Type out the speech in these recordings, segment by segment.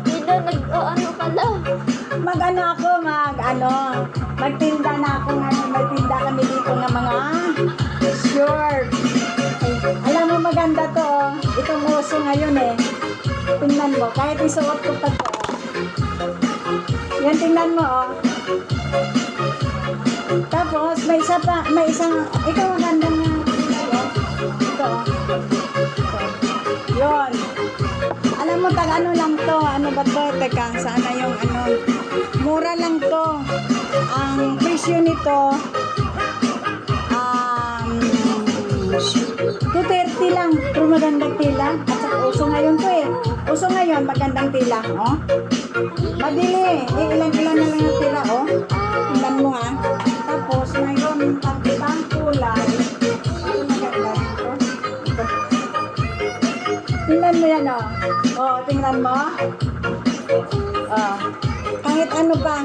Sila nag-ano ka lang. Magtinda na ako ngayon. Magtinda kami dito ng mga shirt. Alam mo maganda to, oh. Itong uso ngayon eh. Tingnan mo, kahit isuot ko pa to. Yan, tingnan mo, oh. Tapos, may isang, ito maganda nga. Ito, oh. Yun. Alam mo, ano lang to, ano ba to? Teka, sana yung mura lang to. Ang presyo nito, 230 lang. Pero magandang tila. At saka uso ngayon to eh. Uso ngayon, magandang tila. Oh. Mabili. Ilan-ilan na lang yung tila, oh. Tingnan mo ha. Tapos, mayroon pang kulay. Ito maganda dito. Ito. Tingnan mo yan, oh. Oh, tingnan mo. Oh. Kahit ano pa.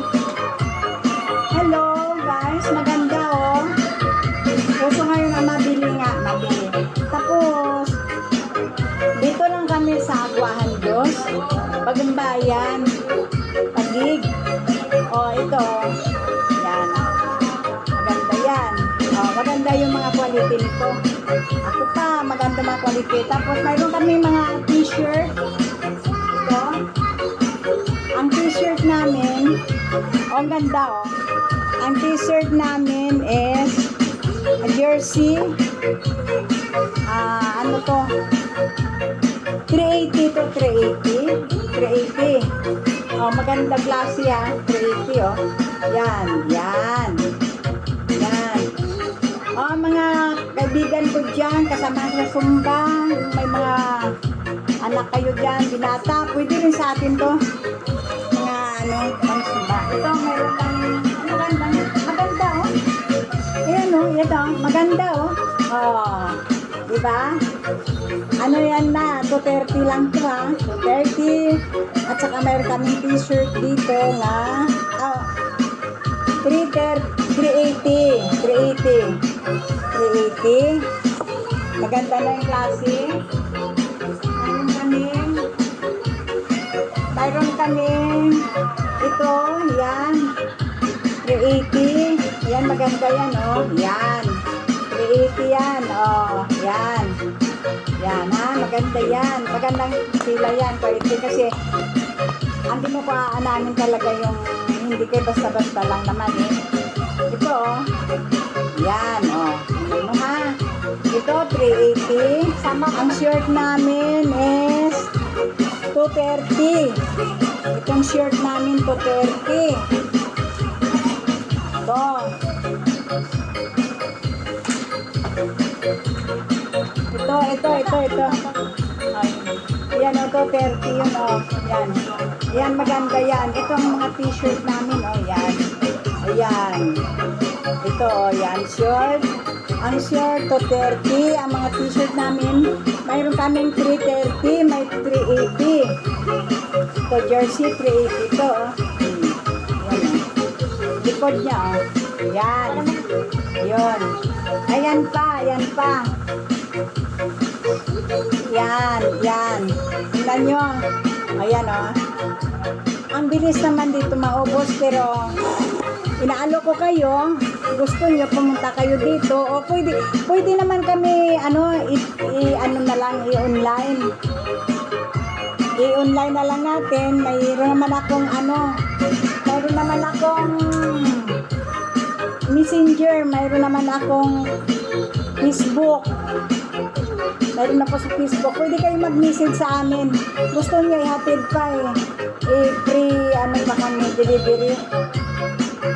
Hello, guys. Maganda, oh. Uso ngayon na mabili nga. Mabili. Tapos, dito lang kami sa Aguahan Dos. Pagumbayan. Pagig. Oh, ito. Yan. Maganda yan. Oh, maganda yung mga quality nito. Ako pa, maganda mga quality. Tapos, mayroon kami mga t-shirt. Ito. Ang t-shirt namin, oh, ang ganda, oh. Ang t-shirt namin is a jersey. Ano to? 380 to 380. 380. Oh, maganda klase ha. 380 oh. Yan, yan. Yan. Oh, mga kaibigan ko dyan, kasama sa Sumba, may mga anak kayo dyan, binata, pwede rin sa atin to. Mga pang Sumba. Ito, mayroon kang maganda oh. Ayan oh, ito, maganda oh. Oh, diba? Ano yan na, 230 lang to ha. 230. At saka mayroon kaming t-shirt dito na 380. 380. Maganda na yung klase. Mayroon kaming ito, yan. 380. Yan, maganda yan, oh. Yan. 380 yan, oh. Yan. Yan, ha. Maganda yan. Magandang sila yan. Kasi, ang kinukuhaan talaga yung hindi kayo basta-basta lang naman, eh. Ito, oh. Yan, oh. Ano, ha. Ito, 380. Ang shirt namin is 230. Itong shirt namin, 230. Ito. Ito. Ay. Yan o, 230 yun o. Yan. Yan, maganda yan. Ito ang mga t-shirt namin o. Yan. Ayan. Ito o, yan. Shirt. Ang shirt, 230. Ang mga t-shirt namin, mayroon kaming 330, may 380. Ito, jersey, 380 ito o. Yan o. Likod niya o. Yan. Yun. Ayan pa. Yan. Tingnan nyo. Ayan o. Ang bilis naman dito maubos, pero inaalo ko kayo. Gusto nyo pumunta kayo dito. O pwede naman kami, i-online. I-online na lang natin. Mayroon naman akong Messenger. Mayroon naman akong Facebook. Mayroon ako sa Facebook. Pwede kayo mag-message sa amin. Gusto niyo ihatid pa eh. Free, pa kami, delivery.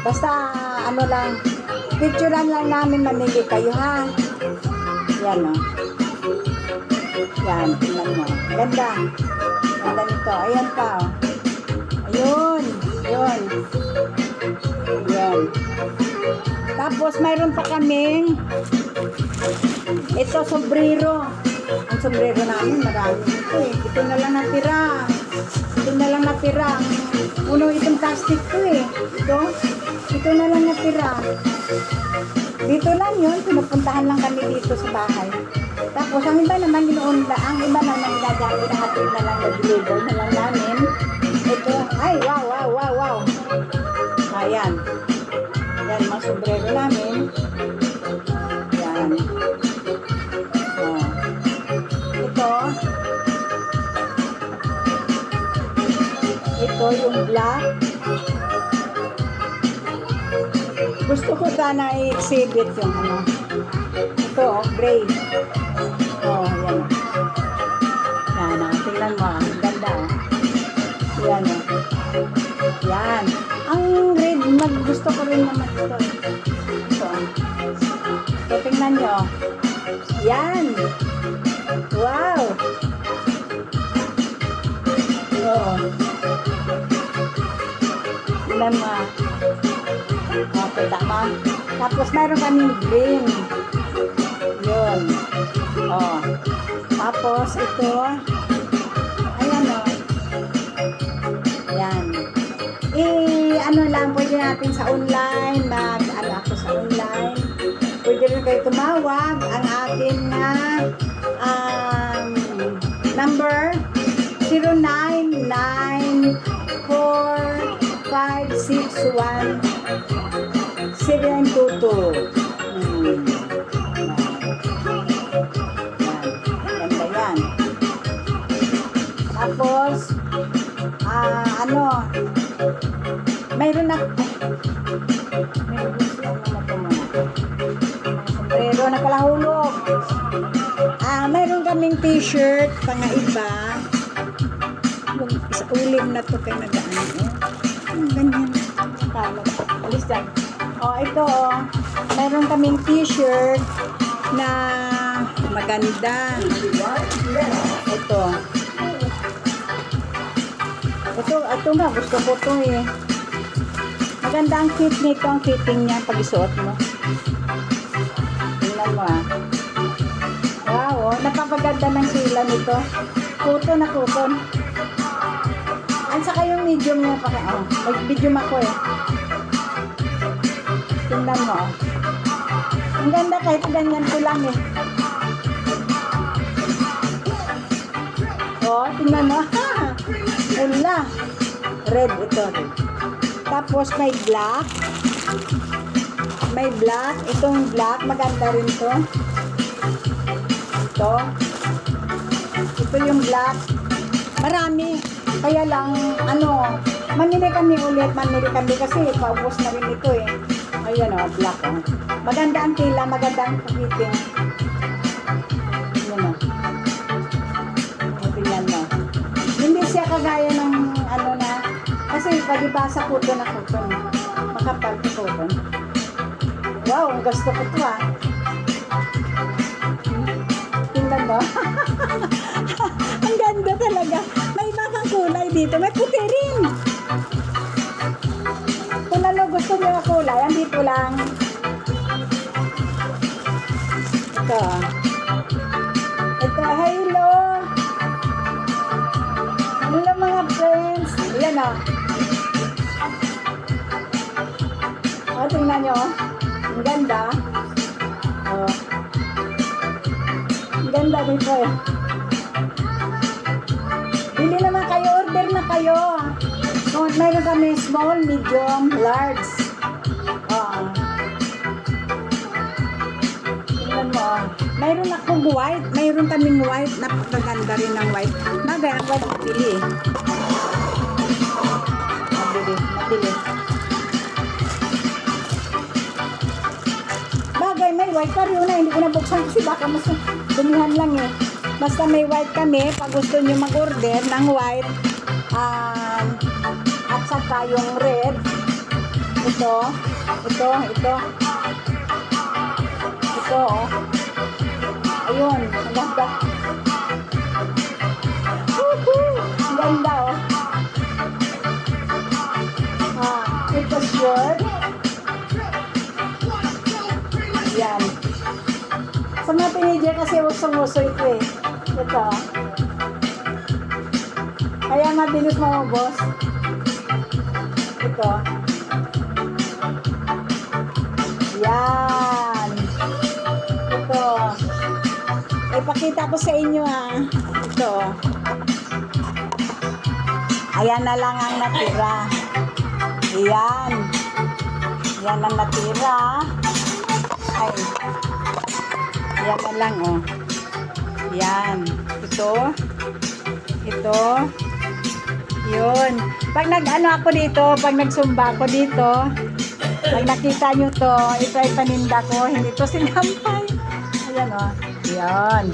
Basta, lang. Picturean lang namin, mamili kayo ha. Yan o. Yan, tingnan mo. Ganda. Ganda nito. Ayan pa o. Ayun. Yan. Tapos, mayroon pa kaming ito, sombrero. Ang sombrero namin, marami ito eh. Ito na lang natira. Puno itong plastic to eh. Ito na lang natira. Dito lang yun. Pinupuntahan lang kami dito sa bahay. Tapos, ang iba naman ginuunda, ang iba naman gagamit na hatid na lang, na-deliver na lang namin. Ito, ay, wow, wow, wow, wow. Ayan. Yan, mga sombrero namin. Yan. Oh. Ito yung black. Gusto ko sana i-exhibit yung ano. Ito, gray. Oh, yan. Yan, tingnan mo. Ganda, oh. Yan, oh. Yan. Ang red, gusto ko rin naman ito. Ito. So, tingnan nyo. Yan. Wow. Oo. Tingnan mo. Okay, tama. Tapos, mayroon kaming green. Yun. Oh. Tapos, ito. Ayan, oh. Yan. Ano lang, pwede natin sa online, ano ako sa online. Pwede rin kayo tumawag. Ang akin na number 0994-561-722. Ganda yan. Tapos, mayroon na sombrero na kalahulog. Mayroon kaming t-shirt pang iba. Yung isa ulim na to kay nagaan. Ganyan. Tama. Alis dyan. Ito mayroon kaming t-shirt na maganda. Ito nga, gusto ko to eh. Maganda ang fit nito, ang fitting niya pag isuot mo. Tingnan mo Wow, napapaganda ng sila nito. Kuton na kuton. At saka yung medium niya pa. Mag-medium ako eh. Tingnan mo. Ang ganda kahit ganyan ko lang eh. Tingnan mo. Pula. Red ito. Tapos may black. May black. Itong black. Maganda rin to. Ito yung black. Marami. Kaya lang, manili kami ulit. Manili kami kasi paubos na rin ito eh. Ayan black Maganda ang tila. Maganda ang fitting. Ayan Tingnan mo. Hindi siya kagaya ng kasi palibasa kuto na kuto. Makapal na kuto. Wow, ang gusto ko ito Tingnan mo. Ang ganda talaga. May ibang kulay dito. May puti rin. Kung ano gusto niyo ang kulay, andito lang. Ito. Hello. Hello mga friends. Ayan tingnan nyo. Ang ganda. Ang ganda dito eh. Bili naman kayo. Order na kayo. Mayroon kami small, medium, large. Tingnan mo. Mayroon akong white. Mayroon kaming white. Napakaganda rin ng white. Bagay ako mabili eh. Mabili. Bagay, may white pa rin hindi ko nabuksan kasi baka mas dumihan lang eh. Basta may white kami, pag gusto nyo mag-order ng white, at saka yung red, ito, ayun, ang ganda. Ang ganda ito shirt. Yan. Sa mga teenager kasi usong-uso ito eh. Ito. Kaya mabilis maubos. Ito. Yan. Ito. ipapakita ko sa inyo ha. Ito. Oh. Ayan na lang ang natira. Ayan. Yan ang natira. Ay. Yan na lang oh. Yan. Ito. Ito. Yun. Pag nag-ano ako dito, pag nagsumba ako dito, pag nakita nyo to, ito ay paninda ko. Hindi to sinampay. Ayan oh. Yan.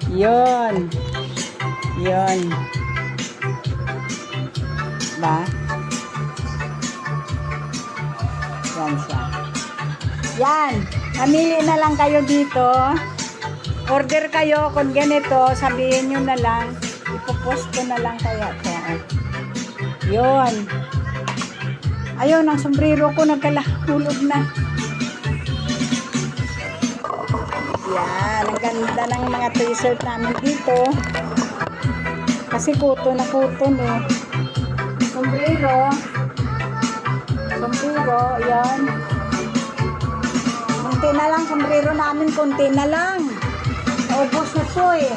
Yun. Yun. Ba? Yan siya. Yan. Mamili na lang kayo dito. Order kayo kung ganito. Sabihin nyo na lang. Ipopost ko na lang kaya to. Yun. Ayun, ang sombrero ko nagkalahulog na. Yan. Ang ganda ng mga t-shirt namin dito. Kasi kuto na kuto eh. Sombrero. Sombrero. Yan. Kunti na lang. Sombrero namin. Kunti na lang. Ubos na to eh.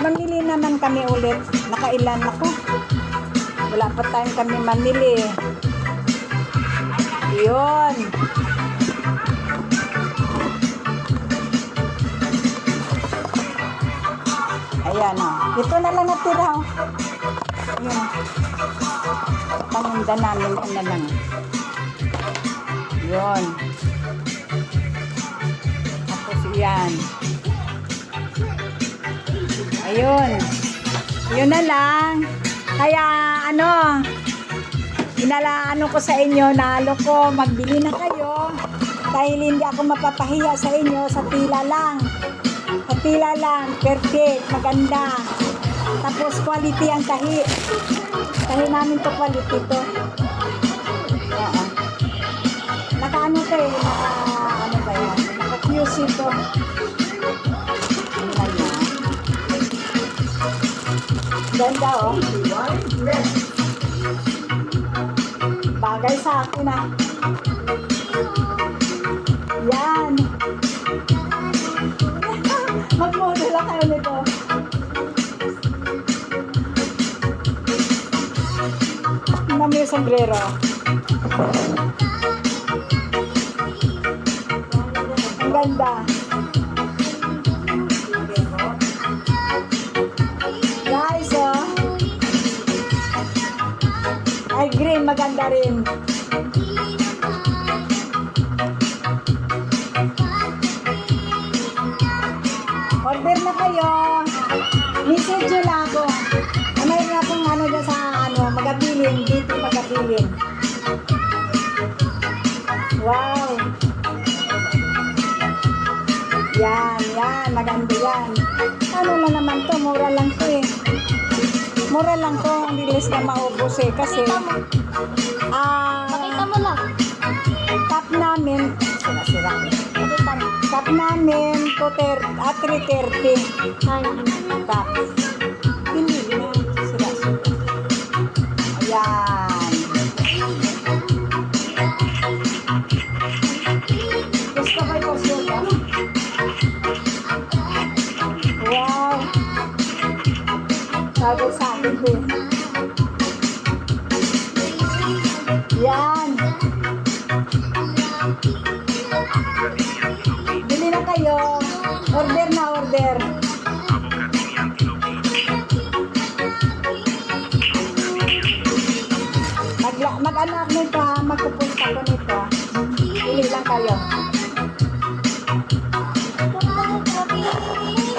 Mamili naman kami ulit. Nakailan ako. Wala pa tayong kami mamili. Yun. Ayan o. Ito na lang natira o. Ayan. Paninda namin. Yan na lang. Yun. Tapos yan. Ayun. Yun na lang. Kaya ano, inalaano ko sa inyo, nalo ko, magbili na kayo. Dahil hindi ako mapapahiya sa inyo, sa tila lang. Sa tila lang, perfect, maganda. Tapos quality ang tahi. Tahi namin to quality to. Oo. Naka-ano to eh, ano ba yan? Naka-QC to. Ano yan? Ganda oh. Bagay sa akin ah. Yan. Mag-model lang kayo nito. Mami yung sombrero. Ang ganda. Guys, oh. Ay, green, maganda rin. Order na kayo. Message nyo lang ako. Mayroon akong ano dyan sa ano, magabilin. Dito magabilin. Wow. Yan, yan. Maganda yan. Ano na naman to? Mura lang to eh. Mura lang to. Ang bilis na maubos eh. Kasi, Pakita mo lang. top namin, sira-sira. Pakita mo. Top namin, 330. Ay, Top. Hindi na. Sira-sira. Ayan. Gusto ko ito siya. Wow. Sabi sa akin ito eh. Yan. Bili na kayo. Order na order. Mag-ano ako nito ha. Magpupunta ko nito. Bili lang kayo.